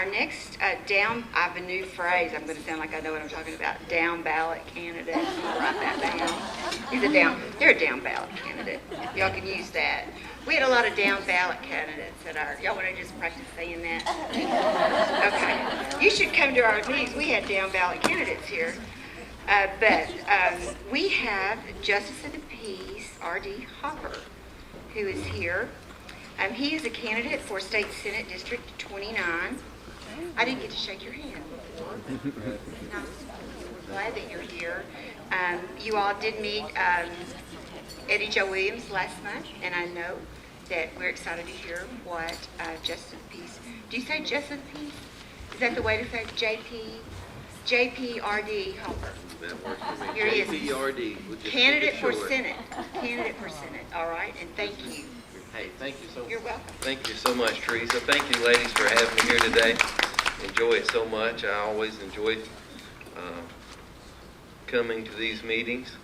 our next I have a new phrase. I'm going to sound like I know what I'm talking about. Down ballot candidate. I'm going to write that down. They're a down ballot candidate. Y'all can use that. We had a lot of down ballot candidates at y'all want to just practice saying that? Okay. You should come to our meetings. We had down ballot candidates here. But we have Justice of the Peace, R.D. Hopper, who is here. He is a candidate for State Senate District 29. I didn't get to shake your hand before. We're glad that you're here. You all did meet Eddie Joe Williams last month, and I know that we're excited to hear what Justice of the Peace. Do you say Justice of the Peace? Is that the way to say JPRD Hopper? That works for me. Here he is. JPRD. Candidate for Senate. Candidate for Senate. All right, and thank you. Hey, thank you so much. You're welcome. Thank you so much, Teresa. Thank you, ladies, for having me here today. Enjoy it so much. I always enjoy coming to these meetings.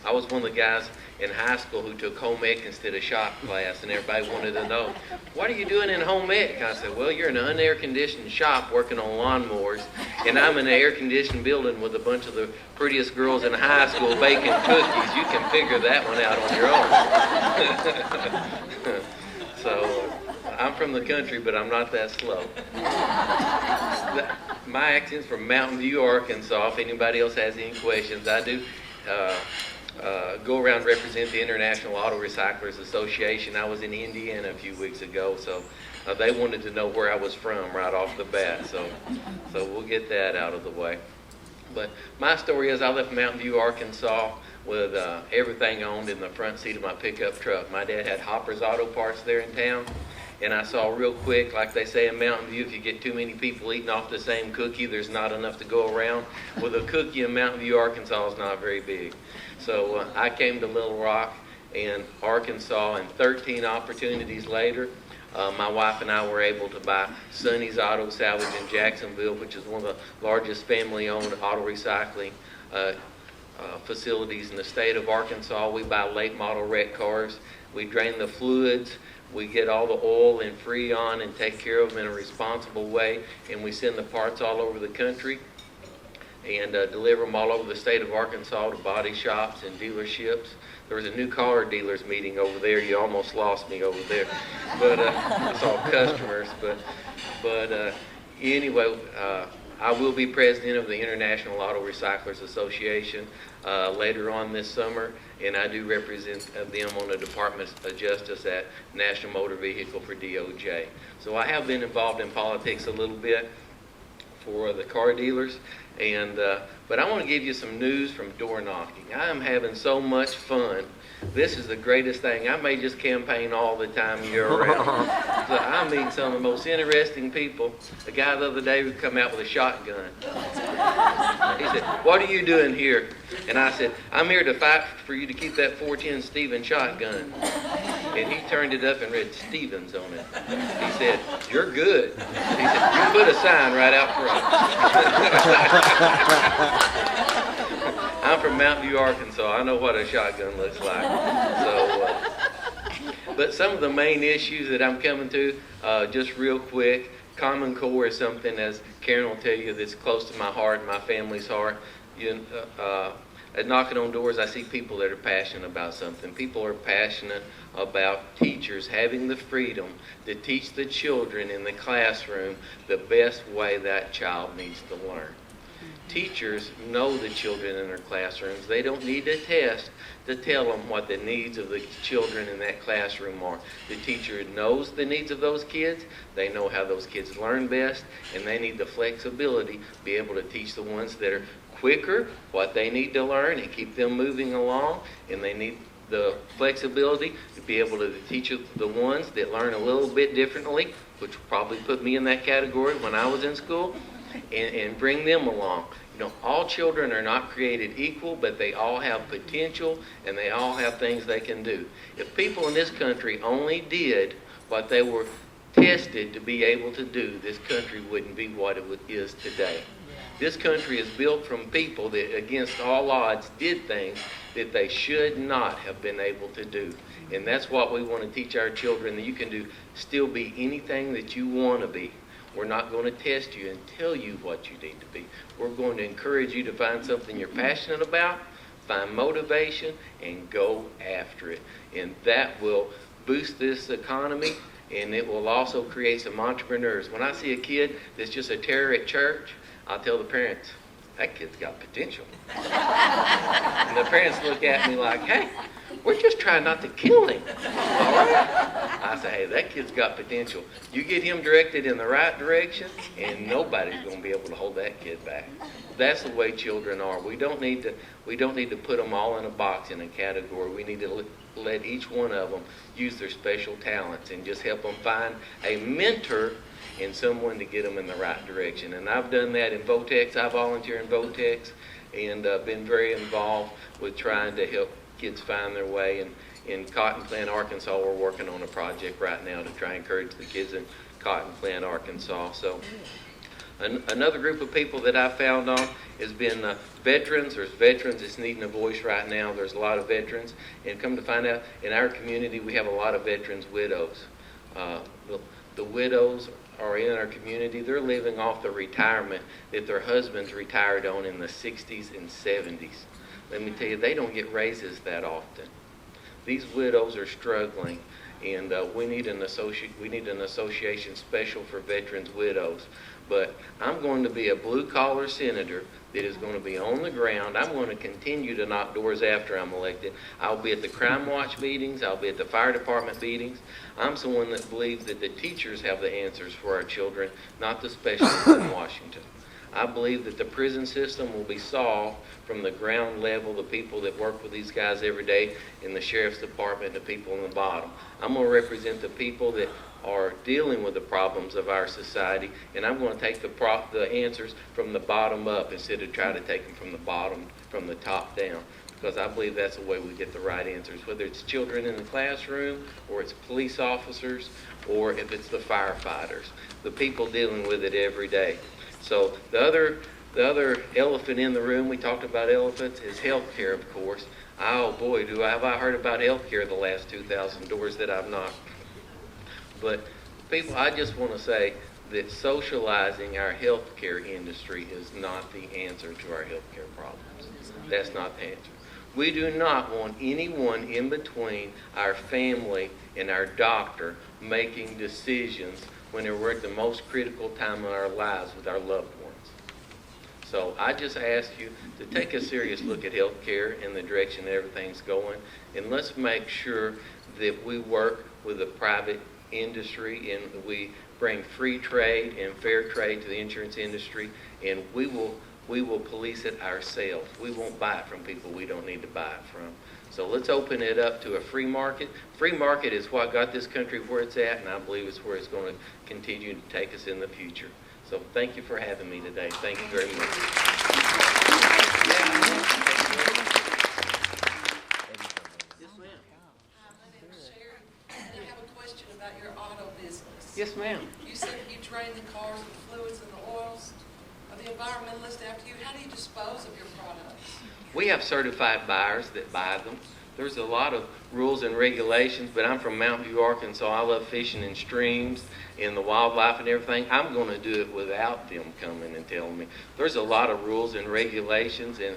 I was one of the guys in high school who took home ec instead of shop class, and everybody wanted to know, what are you doing in home ec? I said, well, you're in an unair-conditioned shop working on lawnmowers, and I'm in an air-conditioned building with a bunch of the prettiest girls in high school baking cookies. You can figure that one out on your own. So I'm from the country, but I'm not that slow. My accent's from Mountain View, Arkansas. If anybody else has any questions, I do go around represent the International Auto Recyclers Association. I was in Indiana a few weeks ago, so they wanted to know where I was from right off the bat. So we'll get that out of the way. But my story is I left Mountain View, Arkansas with everything owned in the front seat of my pickup truck. My dad had Hopper's Auto Parts there in town, and I saw real quick, like they say in Mountain View, if you get too many people eating off the same cookie, there's not enough to go around. Well, a cookie in Mountain View, Arkansas is not very big. So I came to Little Rock in Arkansas, and 13 opportunities later, my wife and I were able to buy Sonny's Auto Salvage in Jacksonville, which is one of the largest family-owned auto recycling facilities in the state of Arkansas. We buy late model wrecked cars. We drain the fluids. We get all the oil and Freon and take care of them in a responsible way, and we send the parts all over the country and deliver them all over the state of Arkansas to body shops and dealerships. There was a new car dealers meeting over there. You almost lost me over there, but it's all customers. But anyway, I will be president of the International Auto Recyclers Association later on this summer, and I do represent them on the Department of Justice at National Motor Vehicle for DOJ. So I have been involved in politics a little bit for the car dealers, and but I want to give you some news from door knocking. I am having so much fun. This is the greatest thing. I may just campaign all the time year around. So I'm meeting some of the most interesting people. A guy the other day would come out with a shotgun. He said, "What are you doing here?" And I said, "I'm here to fight for you to keep that 410 Stevens shotgun." And he turned it up and read Stevens on it. He said, "You're good." He said, "You put a sign right out front." I'm from Mountain View, Arkansas. I know what a shotgun looks like. So, but some of the main issues that I'm coming to, just real quick, Common Core is something, as Karen will tell you, that's close to my heart and my family's heart. At knocking on doors, I see people that are passionate about something. People are passionate about teachers having the freedom to teach the children in the classroom the best way that child needs to learn. Teachers know the children in their classrooms. They don't need a test to tell them what the needs of the children in that classroom are. The teacher knows the needs of those kids. They know how those kids learn best, and they need the flexibility to be able to teach the ones that are quicker what they need to learn and keep them moving along, and they need the flexibility to be able to teach the ones that learn a little bit differently, which probably put me in that category when I was in school, and bring them along. You know, all children are not created equal, but they all have potential and they all have things they can do. If people in this country only did what they were tested to be able to do, this country wouldn't be what it is today. This country is built from people that, against all odds, did things that they should not have been able to do. And that's what we want to teach our children, that you can still be anything that you want to be. We're not going to test you and tell you what you need to be. We're going to encourage you to find something you're passionate about, find motivation, and go after it. And that will boost this economy, and it will also create some entrepreneurs. When I see a kid that's just a terror at church, I'll tell the parents, that kid's got potential. And the parents look at me like, hey, we're just trying not to kill him. All right? I say, hey, that kid's got potential. You get him directed in the right direction, and nobody's going to be able to hold that kid back. That's the way children are. We don't need to put them all in a box, in a category. We need to let each one of them use their special talents and just help them find a mentor and someone to get them in the right direction. And I've done that in Votex. I volunteer in Votex and been very involved with trying to help kids find their way. And in Cotton Plant, Arkansas, we're working on a project right now to try and encourage the kids in Cotton Plant, Arkansas. So another group of people that I found on has been veterans. There's veterans that's needing a voice right now. There's a lot of veterans. And come to find out, in our community, we have a lot of veterans' widows. The widows are in our community. They're living off the retirement that their husbands retired on in the 60s and 70s. Let me tell you, they don't get raises that often. These widows are struggling, and we need an association special for veterans' widows. But I'm going to be a blue-collar senator that is going to be on the ground. I'm going to continue to knock doors after I'm elected. I'll be at the Crime Watch meetings. I'll be at the fire department meetings. I'm someone that believes that the teachers have the answers for our children, not the specialists in Washington. I believe that the prison system will be solved from the ground level, the people that work with these guys every day in the sheriff's department, the people on the bottom. I'm going to represent the people that are dealing with the problems of our society, and I'm going to take the answers from the bottom up instead of try to take them from the top down, because I believe that's the way we get the right answers, whether it's children in the classroom or it's police officers or if it's the firefighters, the people dealing with it every day. So the other elephant in the room, we talked about elephants, is health care, of course. Oh boy, have I heard about health care the last 2,000 doors that I've knocked. But people, I just want to say that socializing our healthcare industry is not the answer to our healthcare problems. That's not the answer. We do not want anyone in between our family and our doctor making decisions when we're at the most critical time in our lives with our loved ones. So I just ask you to take a serious look at healthcare and the direction that everything's going, and let's make sure that we work with the private industry and we bring free trade and fair trade to the insurance industry, and we will police it ourselves. We won't buy it from people we don't need to buy it from. So let's open it up to a free market. Free market is what got this country where it's at, and I believe it's where it's going to continue to take us in the future. So thank you for having me today. Thank you very much. Yes, ma'am. You said you drain the cars with fluids and the oils. Are the environmentalists after you? How do you dispose of your products? We have certified buyers that buy them. There's a lot of rules and regulations, but I'm from Mountain View, Arkansas. I love fishing in streams and the wildlife and everything. I'm going to do it without them coming and telling me. There's a lot of rules and regulations, and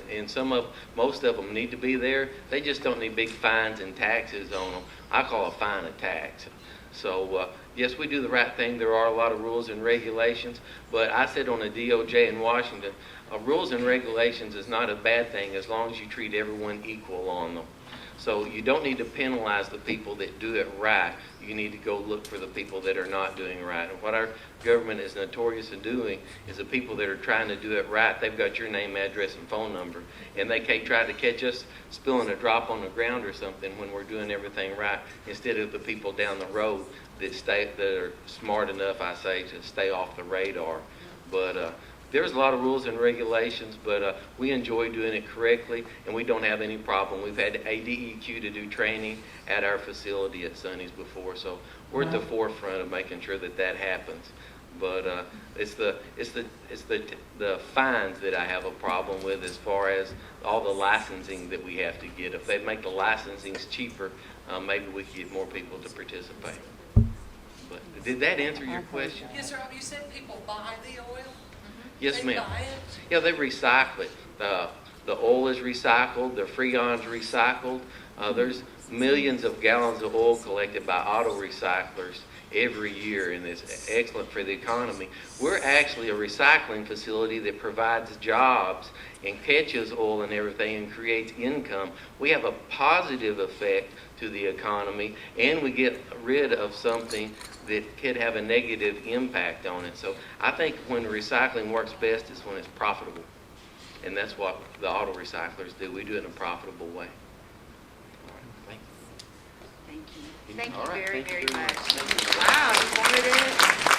most of them need to be there. They just don't need big fines and taxes on them. I call a fine a tax. So, yes, we do the right thing. There are a lot of rules and regulations, but I sit on the DOJ in Washington. Rules and regulations is not a bad thing as long as you treat everyone equal on them. So you don't need to penalize the people that do it right. You need to go look for the people that are not doing right. And what our government is notorious in doing is the people that are trying to do it right, they've got your name, address, and phone number, and they can't try to catch us spilling a drop on the ground or something when we're doing everything right, instead of the people down the road that are smart enough, I say, to stay off the radar. But there's a lot of rules and regulations, but we enjoy doing it correctly, and we don't have any problem. We've had ADEQ to do training at our facility at Sonny's before, so we're at the forefront of making sure that that happens. But it's the fines that I have a problem with, as far as all the licensing that we have to get. If they make the licensings cheaper, maybe we could get more people to participate. But Did that answer your question? Yes, sir. You said people buy the oil? Yes, They ma'am. buy it? Yeah, they recycle it. The oil is recycled, the freon's recycled. There's millions of gallons of oil collected by auto recyclers every year, and it's excellent for the economy. We're actually a recycling facility that provides jobs and catches oil and everything and creates income. We have a positive effect to the economy, and we get rid of something that could have a negative impact on it. So I think when recycling works best is when it's profitable. And that's what the auto recyclers do. We do it in a profitable way. All right, thank you. Thank you. Thank All you right, very, thank you very very much. much. Wow, informative.